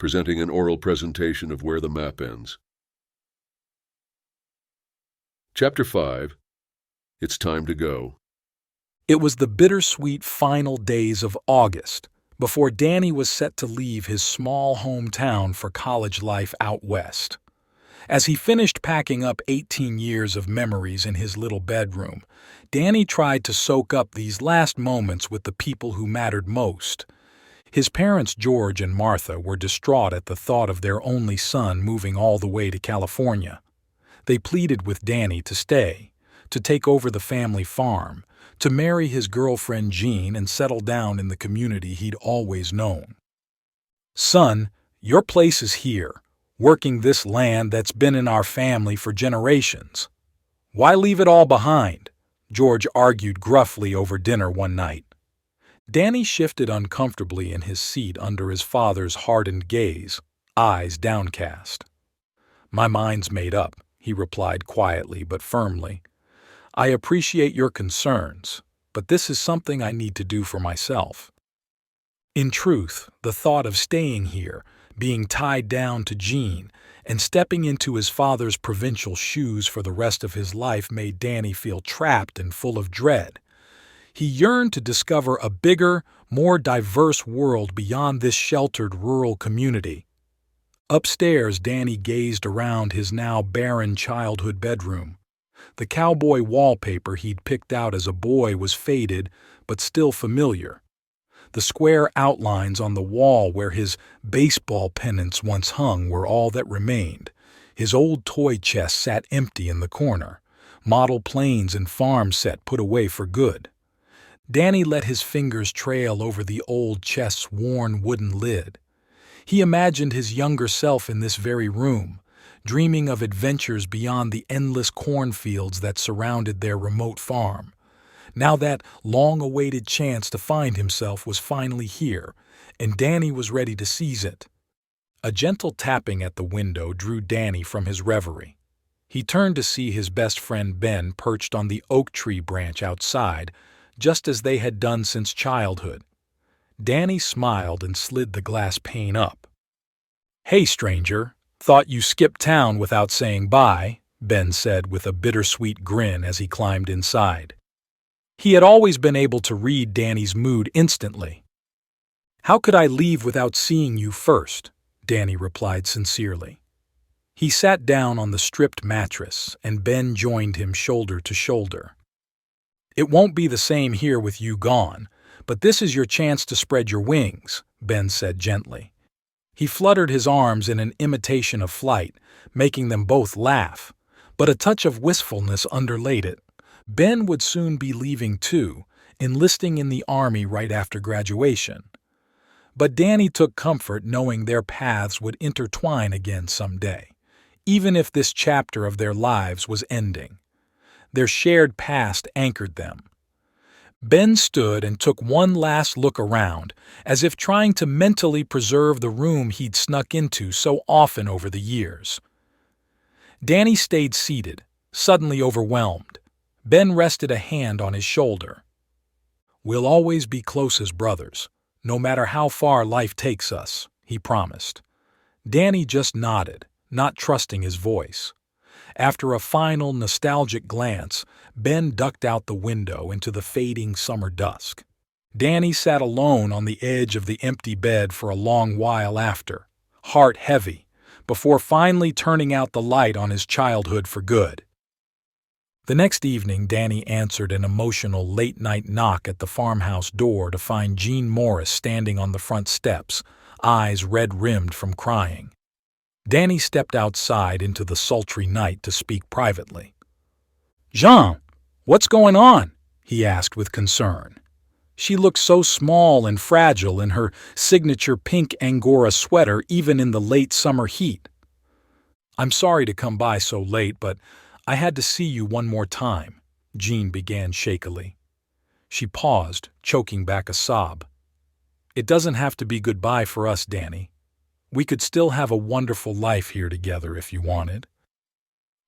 presenting an oral presentation of where the map ends. Chapter 5. It's time to go. It was the bittersweet final days of August, before Danny was set to leave his small hometown for college life out west. As he finished packing up 18 years of memories in his little bedroom, Danny tried to soak up these last moments with the people who mattered most. His parents, George and Martha, were distraught at the thought of their only son moving all the way to California. They pleaded with Danny to stay, to take over the family farm, to marry his girlfriend Jean and settle down in the community he'd always known. "Son, your place is here, working this land that's been in our family for generations. Why leave it all behind?" George argued gruffly over dinner one night. Danny shifted uncomfortably in his seat under his father's hardened gaze, eyes downcast. "My mind's made up," he replied quietly but firmly. "I appreciate your concerns, but this is something I need to do for myself." In truth, the thought of staying here, being tied down to Jean, and stepping into his father's provincial shoes for the rest of his life made Danny feel trapped and full of dread. He yearned to discover a bigger, more diverse world beyond this sheltered rural community. Upstairs, Danny gazed around his now barren childhood bedroom. The cowboy wallpaper he'd picked out as a boy was faded, but still familiar. The square outlines on the wall where his baseball pennants once hung were all that remained. His old toy chest sat empty in the corner, model planes and farm set put away for good. Danny let his fingers trail over the old chest's worn wooden lid. He imagined his younger self in this very room, dreaming of adventures beyond the endless cornfields that surrounded their remote farm. Now that long-awaited chance to find himself was finally here, and Danny was ready to seize it. A gentle tapping at the window drew Danny from his reverie. He turned to see his best friend Ben perched on the oak tree branch outside, just as they had done since childhood. Danny smiled and slid the glass pane up. "Hey, stranger, thought you skipped town without saying bye," Ben said with a bittersweet grin as he climbed inside. He had always been able to read Danny's mood instantly. "How could I leave without seeing you first?" Danny replied sincerely. He sat down on the stripped mattress, and Ben joined him shoulder to shoulder. "It won't be the same here with you gone, but this is your chance to spread your wings," Ben said gently. He fluttered his arms in an imitation of flight, making them both laugh, but a touch of wistfulness underlaid it. Ben would soon be leaving too, enlisting in the army right after graduation. But Danny took comfort knowing their paths would intertwine again someday, even if this chapter of their lives was ending. Their shared past anchored them. Ben stood and took one last look around, as if trying to mentally preserve the room he'd snuck into so often over the years. Danny stayed seated, suddenly overwhelmed. Ben rested a hand on his shoulder. "We'll always be close as brothers, no matter how far life takes us," he promised. Danny just nodded, not trusting his voice. After a final nostalgic glance, Ben ducked out the window into the fading summer dusk. Danny sat alone on the edge of the empty bed for a long while after, heart heavy, before finally turning out the light on his childhood for good. The next evening, Danny answered an emotional late-night knock at the farmhouse door to find Jean Morris standing on the front steps, eyes red-rimmed from crying. Danny stepped outside into the sultry night to speak privately. "Jean, what's going on?" he asked with concern. She looked so small and fragile in her signature pink Angora sweater even in the late summer heat. "I'm sorry to come by so late, but I had to see you one more time," Jean began shakily. She paused, choking back a sob. "It doesn't have to be goodbye for us, Danny. We could still have a wonderful life here together if you wanted."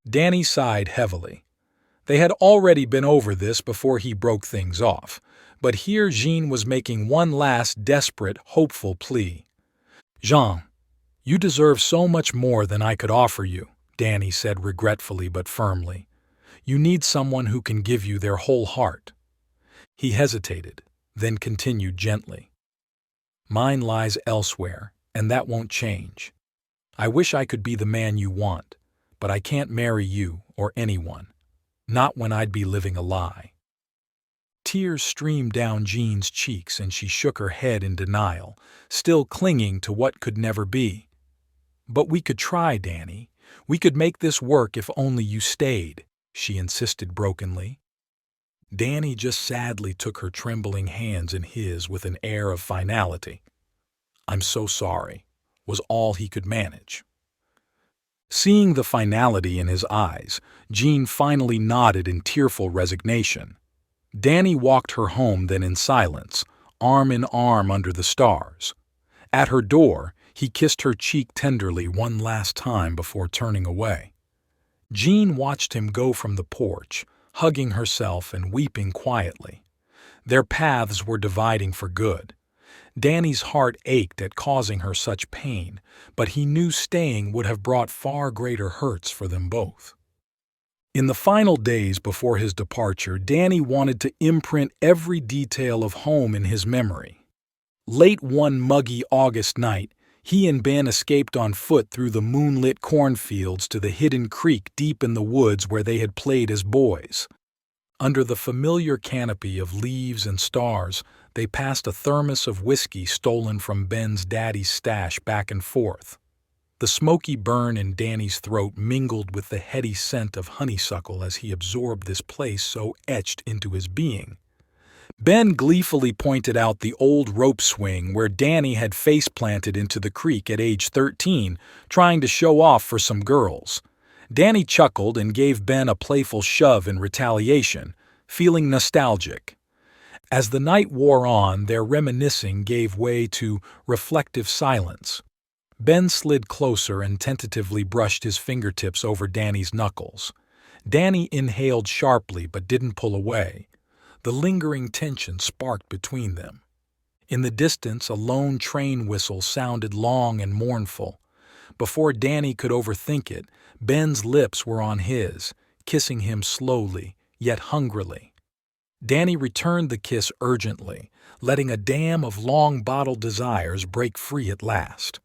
Danny sighed heavily. They had already been over this before he broke things off, but here Jean was making one last desperate, hopeful plea. "Jean, You deserve so much more than I could offer you, Danny said regretfully but firmly. You need someone who can give you their whole heart. He hesitated, then continued gently. Mine lies elsewhere, and that won't change. I wish I could be the man you want, but I can't marry you or anyone. Not when I'd be living a lie. Tears streamed down Jean's cheeks and she shook her head in denial, still clinging to what could never be. But we could try, Danny. We could make this work if only you stayed, she insisted brokenly. Danny just sadly took her trembling hands in his with an air of finality. I'm so sorry, was all he could manage. Seeing the finality in his eyes, Jean finally nodded in tearful resignation. Danny walked her home then in silence, arm in arm under the stars. At her door, he kissed her cheek tenderly one last time before turning away. Jean watched him go from the porch, hugging herself and weeping quietly. Their paths were dividing for good. Danny's heart ached at causing her such pain, but he knew staying would have brought far greater hurts for them both. In the final days before his departure, Danny wanted to imprint every detail of home in his memory. Late one muggy August night, he and Ben escaped on foot through the moonlit cornfields to the hidden creek deep in the woods where they had played as boys. Under the familiar canopy of leaves and stars, they passed a thermos of whiskey stolen from Ben's daddy's stash back and forth. The smoky burn in Danny's throat mingled with the heady scent of honeysuckle as he absorbed this place so etched into his being. Ben gleefully pointed out the old rope swing where Danny had face-planted into the creek at age 13, trying to show off for some girls. Danny chuckled and gave Ben a playful shove in retaliation, feeling nostalgic. As the night wore on, their reminiscing gave way to reflective silence. Ben slid closer and tentatively brushed his fingertips over Danny's knuckles. Danny inhaled sharply but didn't pull away. The lingering tension sparked between them. In the distance, a lone train whistle sounded long and mournful. Before Danny could overthink it, Ben's lips were on his, kissing him slowly, yet hungrily. Danny returned the kiss urgently, letting a dam of long-bottled desires break free at last.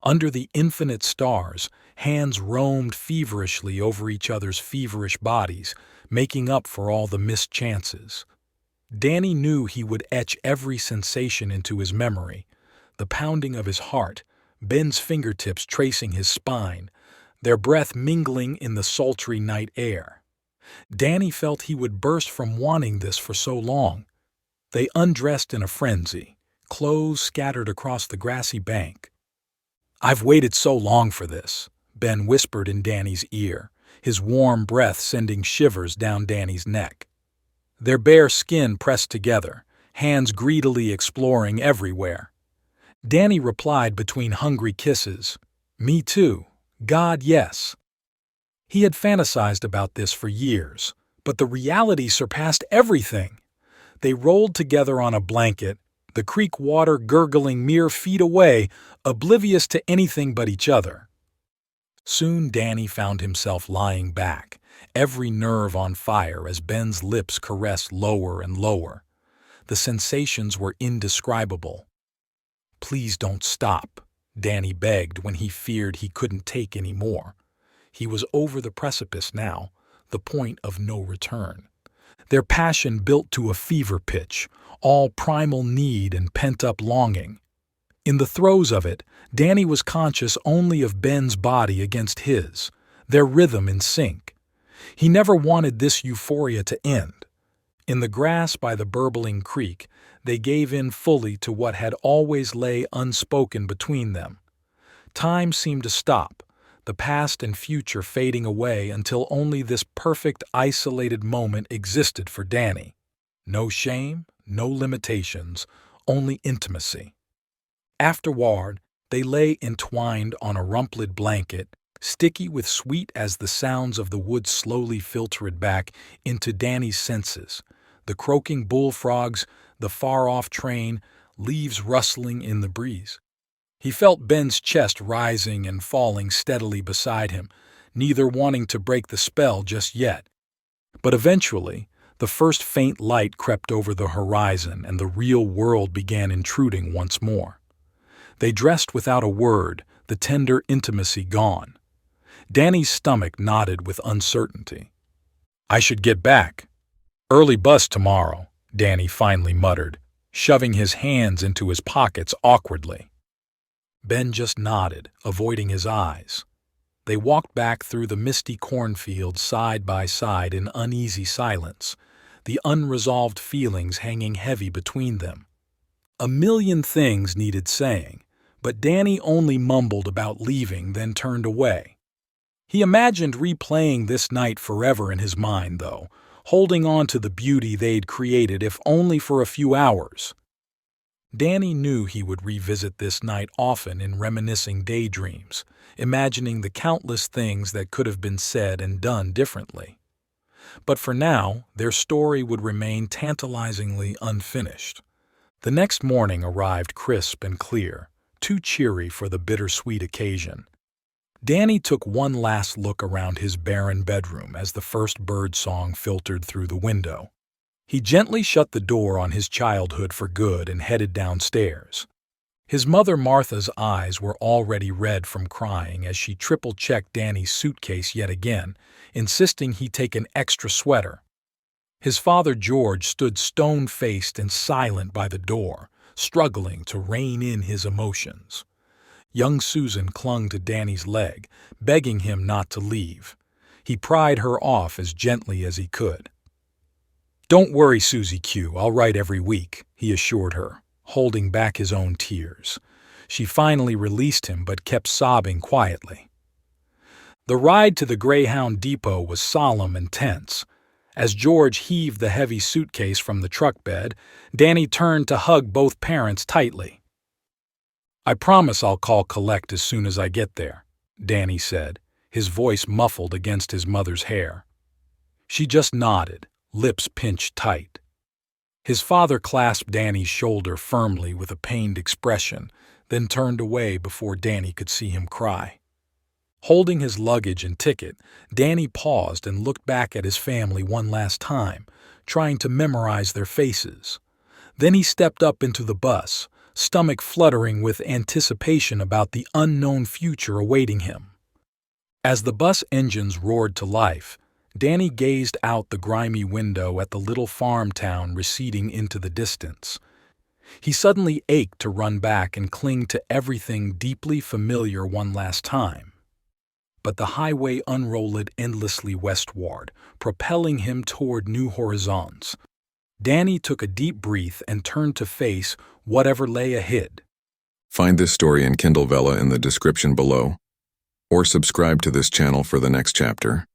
Under the infinite stars, hands roamed feverishly over each other's feverish bodies, making up for all the missed chances. Danny knew he would etch every sensation into his memory, the pounding of his heart, Ben's fingertips tracing his spine, their breath mingling in the sultry night air. Danny felt he would burst from wanting this for so long. They undressed in a frenzy, clothes scattered across the grassy bank. I've waited so long for this, Ben whispered in Danny's ear, his warm breath sending shivers down Danny's neck. Their bare skin pressed together, hands greedily exploring everywhere. Danny replied between hungry kisses, Me too. God, yes. He had fantasized about this for years, but the reality surpassed everything. They rolled together on a blanket, the creek water gurgling mere feet away, oblivious to anything but each other. Soon Danny found himself lying back, every nerve on fire as Ben's lips caressed lower and lower. The sensations were indescribable. Please don't stop, Danny begged when he feared he couldn't take any more. He was over the precipice now, the point of no return. Their passion built to a fever pitch, all primal need and pent-up longing. In the throes of it, Danny was conscious only of Ben's body against his, their rhythm in sync. He never wanted this euphoria to end. In the grass by the burbling creek, they gave in fully to what had always lay unspoken between them. Time seemed to stop, the past and future fading away until only this perfect, isolated moment existed for Danny. No shame, no limitations, only intimacy. Afterward, they lay entwined on a rumpled blanket, sticky with sweet as the sounds of the woods slowly filtered back into Danny's senses, the croaking bullfrogs, the far-off train, leaves rustling in the breeze. He felt Ben's chest rising and falling steadily beside him, neither wanting to break the spell just yet. But eventually, the first faint light crept over the horizon and the real world began intruding once more. They dressed without a word, the tender intimacy gone. Danny's stomach knotted with uncertainty. "I should get back. Early bus tomorrow," Danny finally muttered, shoving his hands into his pockets awkwardly. Ben just nodded, avoiding his eyes. They walked back through the misty cornfield side by side in uneasy silence, the unresolved feelings hanging heavy between them. A million things needed saying, but Danny only mumbled about leaving, then turned away. He imagined replaying this night forever in his mind, though, holding on to the beauty they'd created if only for a few hours. Danny knew he would revisit this night often in reminiscing daydreams, imagining the countless things that could have been said and done differently. But for now, their story would remain tantalizingly unfinished. The next morning arrived crisp and clear, too cheery for the bittersweet occasion. Danny took one last look around his barren bedroom as the first bird song filtered through the window. He gently shut the door on his childhood for good and headed downstairs. His mother Martha's eyes were already red from crying as she triple-checked Danny's suitcase yet again, insisting he take an extra sweater. His father George stood stone-faced and silent by the door, struggling to rein in his emotions. Young Susan clung to Danny's leg, begging him not to leave. He pried her off as gently as he could. "Don't worry, Susie Q, I'll write every week," he assured her, holding back his own tears. She finally released him but kept sobbing quietly. The ride to the Greyhound depot was solemn and tense. As George heaved the heavy suitcase from the truck bed, Danny turned to hug both parents tightly. "I promise I'll call collect as soon as I get there," Danny said, his voice muffled against his mother's hair. She just nodded, lips pinched tight. His father clasped Danny's shoulder firmly with a pained expression, then turned away before Danny could see him cry. Holding his luggage and ticket, Danny paused and looked back at his family one last time, trying to memorize their faces. Then he stepped up into the bus, stomach fluttering with anticipation about the unknown future awaiting him. As the bus engines roared to life, Danny gazed out the grimy window at the little farm town receding into the distance. He suddenly ached to run back and cling to everything deeply familiar one last time. But the highway unrolled endlessly westward, propelling him toward new horizons. Danny took a deep breath and turned to face whatever lay ahead. Find this story in Kindle Vella in the description below, or subscribe to this channel for the next chapter.